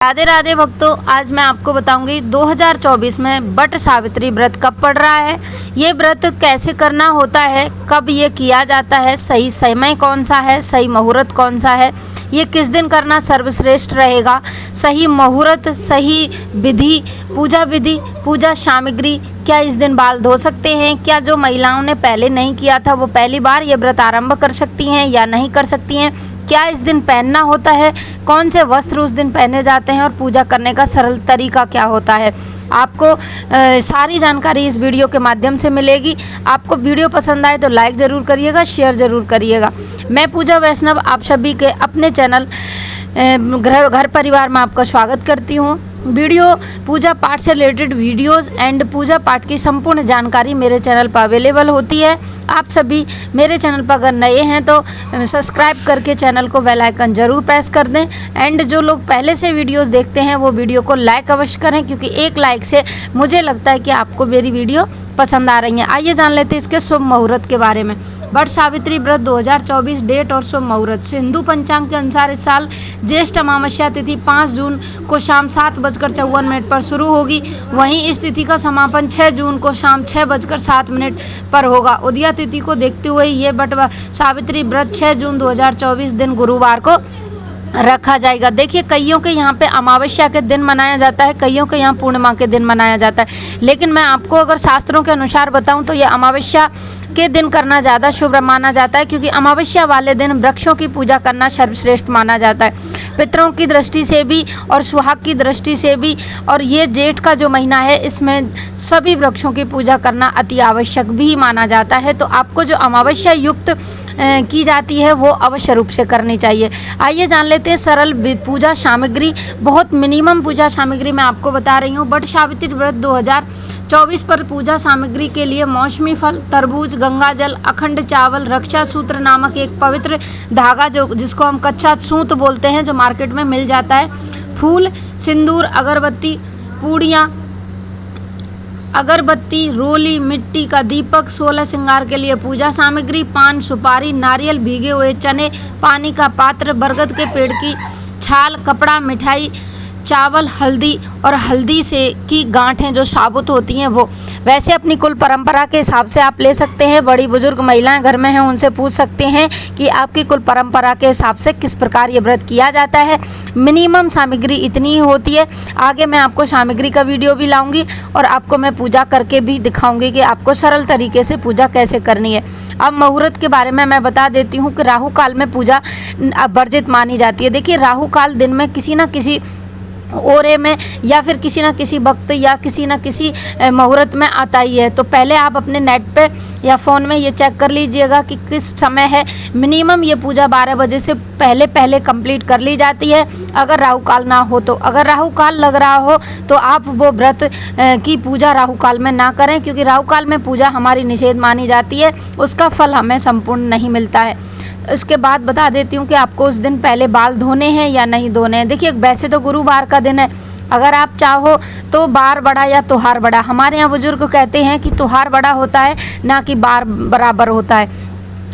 राधे राधे भक्तों, आज मैं आपको बताऊंगी 2024 में वट सावित्री व्रत कब पड़ रहा है, ये व्रत कैसे करना होता है, कब ये किया जाता है, सही समय कौन सा है, सही मुहूर्त कौन सा है, ये किस दिन करना सर्वश्रेष्ठ रहेगा, सही मुहूर्त, सही विधि, पूजा सामग्री, क्या इस दिन बाल धो सकते हैं, क्या जो महिलाओं ने पहले नहीं किया था वो पहली बार ये व्रत आरंभ कर सकती हैं या नहीं कर सकती हैं, क्या इस दिन पहनना होता है, कौन से वस्त्र उस दिन पहने जाते हैं और पूजा करने का सरल तरीका क्या होता है। आपको सारी जानकारी इस वीडियो के माध्यम से मिलेगी। आपको वीडियो पसंद आए तो लाइक ज़रूर करिएगा, शेयर ज़रूर करिएगा। मैं पूजा वैष्णव आप सभी के अपने चैनल घर परिवार में आपका स्वागत करती हूँ। वीडियो पूजा पाठ से रिलेटेड वीडियोस एंड पूजा पाठ की संपूर्ण जानकारी मेरे चैनल पर अवेलेबल होती है। आप सभी मेरे चैनल पर अगर नए हैं तो सब्सक्राइब करके चैनल को बेल आइकन ज़रूर प्रेस कर दें एंड जो लोग पहले से वीडियोस देखते हैं वो वीडियो को लाइक अवश्य करें, क्योंकि एक लाइक से मुझे लगता है कि आपको मेरी वीडियो पसंद आ रही हैं। आइए जान लेते हैं इसके शुभ मुहूर्त के बारे में। वट सावित्री व्रत 2024 डेट और शुभ मुहूर्त। हिंदू पंचांग के अनुसार इस साल ज्येष्ठ अमावस्या तिथि 5 जून को शाम 7:54 पर शुरू होगी। वहीं इस तिथि का समापन 6 जून को शाम 6:07 पर होगा। उदया तिथि को देखते हुए ये वट सावित्री व्रत 6 जून 2024 दिन गुरुवार को रखा जाएगा। देखिए, कईयों के यहाँ पे अमावस्या के दिन मनाया जाता है, कईयों के यहाँ पूर्णिमा के दिन मनाया जाता है, लेकिन मैं आपको अगर शास्त्रों के अनुसार बताऊं तो ये अमावस्या के दिन करना ज़्यादा शुभ माना जाता है, क्योंकि अमावस्या वाले दिन वृक्षों की पूजा करना सर्वश्रेष्ठ माना जाता है, पितरों की दृष्टि से भी और सुहाग की दृष्टि से भी। और ये जेठ का जो महीना है इसमें सभी वृक्षों की पूजा करना अति आवश्यक भी माना जाता है। तो आपको जो अमावस्या युक्त की जाती है वो अवश्य रूप से करनी चाहिए। आइए जान लेते हैं सरल पूजा सामग्री। बहुत मिनिमम पूजा सामग्री मैं आपको बता रही हूँ। वट सावित्री व्रत 2024 पर पूजा सामग्री के लिए मौसमी फल, तरबूज, गंगा जल, अखंड चावल, रक्षा सूत्र नामक एक पवित्र धागा जिसको हम कच्चा सूत बोलते हैं, जो मार्केट में मिल जाता है, फूल, सिंदूर, अगरबत्ती, पूड़ियाँ, अगरबत्ती, रोली, मिट्टी का दीपक, 16 श्रृंगार के लिए पूजा सामग्री, पान, सुपारी, नारियल, भीगे हुए चने, पानी का पात्र, बरगद के पेड़ की छाल, कपड़ा, मिठाई, चावल, हल्दी और हल्दी से की गांठें जो साबुत होती हैं वो। वैसे अपनी कुल परंपरा के हिसाब से आप ले सकते हैं। बड़ी बुजुर्ग महिलाएं घर में हैं, उनसे पूछ सकते हैं कि आपकी कुल परंपरा के हिसाब से किस प्रकार ये व्रत किया जाता है। मिनिमम सामग्री इतनी ही होती है। आगे मैं आपको सामग्री का वीडियो भी लाऊंगी और आपको मैं पूजा करके भी दिखाऊंगी कि आपको सरल तरीके से पूजा कैसे करनी है। अब मुहूर्त के बारे में मैं बता देती हूँ कि राहु काल में पूजा वर्जित मानी जाती है। देखिए, राहु काल दिन में किसी न किसी ओरे में या फिर किसी न किसी वक्त या किसी न किसी मुहूर्त में आता ही है। तो पहले आप अपने नेट पे या फ़ोन में ये चेक कर लीजिएगा कि किस समय है। मिनिमम ये पूजा 12 बजे से पहले कंप्लीट कर ली जाती है, अगर राहु काल ना हो तो। अगर राहु काल लग रहा हो तो आप वो व्रत की पूजा राहु काल में ना करें, क्योंकि राहु काल में पूजा हमारी निषेध मानी जाती है, उसका फल हमें संपूर्ण नहीं मिलता है। इसके बाद बता देती हूँ कि आपको उस दिन पहले बाल धोने हैं या नहीं धोने हैं। देखिए, वैसे तो गुरुवार का दिन है, अगर आप चाहो तो बार बड़ा या त्योहार बड़ा। हमारे यहाँ बुजुर्ग कहते हैं कि त्योहार बड़ा होता है, ना कि बार बराबर होता है।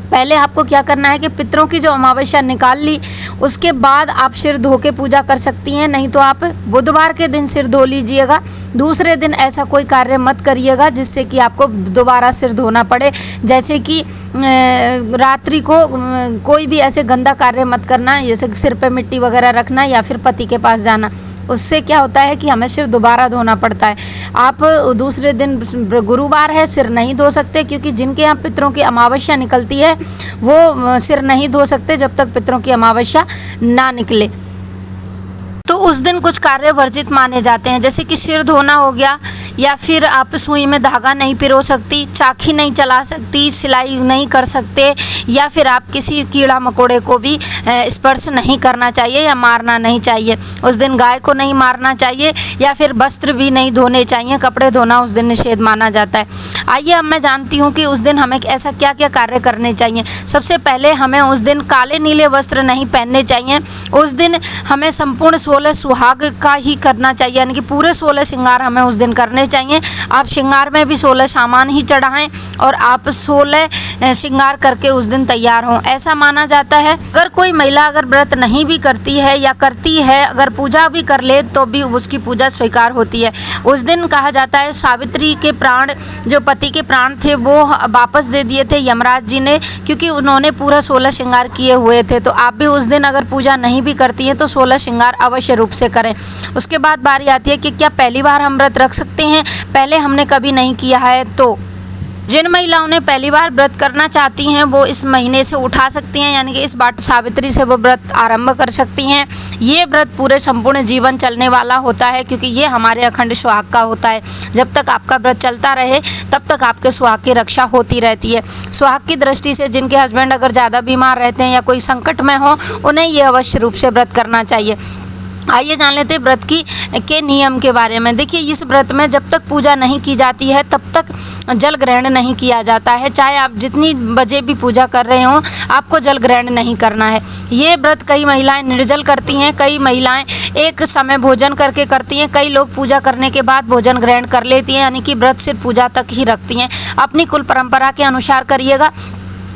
पहले आपको क्या करना है कि पितरों की जो अमावस्या निकाल ली, उसके बाद आप सिर धो के पूजा कर सकती हैं। नहीं तो आप बुधवार के दिन सिर धो लीजिएगा। दूसरे दिन ऐसा कोई कार्य मत करिएगा जिससे कि आपको दोबारा सिर धोना पड़े। जैसे कि रात्रि को कोई भी ऐसे गंदा कार्य मत करना, जैसे सिर पे मिट्टी वगैरह रखना या फिर पति के पास जाना। उससे क्या होता है कि हमें सिर दोबारा धोना पड़ता है। आप दूसरे दिन गुरुवार है, सिर नहीं धो सकते, क्योंकि जिनके यहाँ पितरों की अमावस्या निकलती है वो सिर नहीं धो सकते जब तक पितरों की अमावस्या ना निकले। तो उस दिन कुछ कार्य वर्जित माने जाते हैं, जैसे कि सिर धोना हो गया, या फिर आप सुई में धागा नहीं पिरो सकती, चाखी नहीं चला सकती, सिलाई नहीं कर सकते, या फिर आप किसी कीड़ा मकोड़े को भी स्पर्श नहीं करना चाहिए या मारना नहीं चाहिए। उस दिन गाय को नहीं मारना चाहिए, या फिर वस्त्र भी नहीं धोने चाहिए, कपड़े धोना उस दिन निषेध माना जाता है। आइए अब मैं जानती हूँ कि उस दिन हमें ऐसा क्या क्या कार्य करने चाहिए। सबसे पहले हमें उस दिन काले नीले वस्त्र नहीं पहनने चाहिए। उस दिन हमें संपूर्ण 16 सुहाग का ही करना चाहिए, यानी कि पूरे 16 श्रृंगार हमें उस दिन करने होने चाहिए। आप श्रृंगार में भी 16 सामान ही चढ़ाएं और आप 16 श्रृंगार करके उस दिन तैयार हों, ऐसा माना जाता है। अगर कोई महिला अगर व्रत नहीं भी करती है या करती है, अगर पूजा भी कर ले तो भी उसकी पूजा स्वीकार होती है। उस दिन कहा जाता है सावित्री के प्राण, जो पति के प्राण थे, वो वापस दे दिए थे यमराज जी ने, क्योंकि उन्होंने पूरा 16 श्रृंगार किए हुए थे। तो आप भी उस दिन अगर पूजा नहीं भी करती हैं तो 16 श्रृंगार अवश्य रूप से करें। उसके बाद बारी आती है कि क्या पहली बार हम व्रत रख सकते हैं, पहले हमने कभी नहीं किया है। तो जिन महिलाओं ने पहली बार व्रत करना चाहती हैं वो इस महीने से उठा सकती हैं, यानी कि इस बाट सावित्री से वो व्रत आरंभ कर सकती हैं। ये व्रत पूरे संपूर्ण जीवन चलने वाला होता है, क्योंकि ये हमारे अखंड सुहाग का होता है। जब तक आपका व्रत चलता रहे तब तक आपके सुहाग की रक्षा होती रहती है। सुहाग की दृष्टि से जिनके हस्बैंड अगर ज़्यादा बीमार रहते हैं या कोई संकट में हो, उन्हें ये अवश्य रूप से व्रत करना चाहिए। आइए जान लेते हैं व्रत के नियम के बारे में। देखिए, इस व्रत में जब तक पूजा नहीं की जाती है तब तक जल ग्रहण नहीं किया जाता है। चाहे आप जितनी बजे भी पूजा कर रहे हों, आपको जल ग्रहण नहीं करना है। ये व्रत कई महिलाएं निर्जल करती हैं, कई महिलाएं एक समय भोजन करके करती हैं, कई लोग पूजा करने के बाद भोजन ग्रहण कर लेती हैं, यानी कि व्रत सिर्फ पूजा तक ही रखती हैं। अपनी कुल परंपरा के अनुसार करिएगा।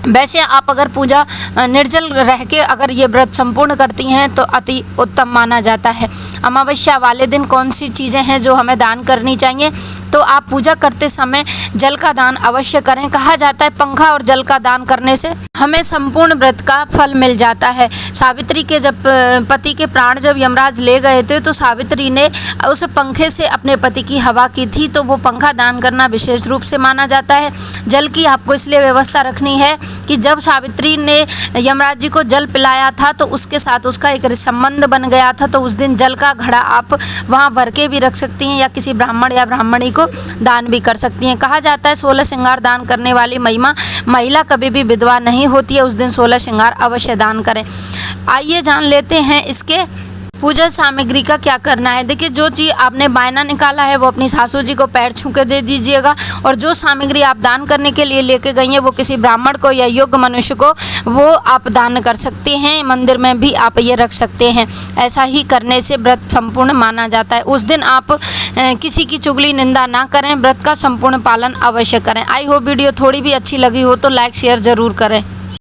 वैसे आप अगर पूजा निर्जल रह के अगर ये व्रत संपूर्ण करती हैं तो अति उत्तम माना जाता है। अमावस्या वाले दिन कौन सी चीज़ें हैं जो हमें दान करनी चाहिए, तो आप पूजा करते समय जल का दान अवश्य करें। कहा जाता है पंखा और जल का दान करने से हमें संपूर्ण व्रत का फल मिल जाता है। सावित्री के जब पति के प्राण जब यमराज ले गए थे तो सावित्री ने उस पंखे से अपने पति की हवा की थी, तो वो पंखा दान करना विशेष रूप से माना जाता है। जल की आपको इसलिए व्यवस्था रखनी है कि जब सावित्री ने यमराज जी को जल पिलाया था तो उसके साथ उसका एक संबंध बन गया था, तो उस दिन जल का घड़ा आप वहाँ भर के भी रख सकती हैं या किसी ब्राह्मण या ब्राह्मणी को दान भी कर सकती हैं। कहा जाता है 16 श्रृंगार दान करने वाली महिला कभी भी विधवा नहीं होती है। उस दिन 16 श्रृंगार अवश्य दान करें। आइए जान लेते हैं इसके पूजा सामग्री का क्या करना है। देखिए, जो चीज़ आपने बायना निकाला है वो अपनी सासू जी को पैर छू के दे दीजिएगा, और जो सामग्री आप दान करने के लिए लेके गई हैं वो किसी ब्राह्मण को या योग्य मनुष्य को वो आप दान कर सकते हैं। मंदिर में भी आप ये रख सकते हैं। ऐसा ही करने से व्रत संपूर्ण माना जाता है। उस दिन आप किसी की चुगली निंदा ना करें, व्रत का संपूर्ण पालन अवश्य करें। आई होप वीडियो थोड़ी भी अच्छी लगी हो तो लाइक शेयर ज़रूर करें।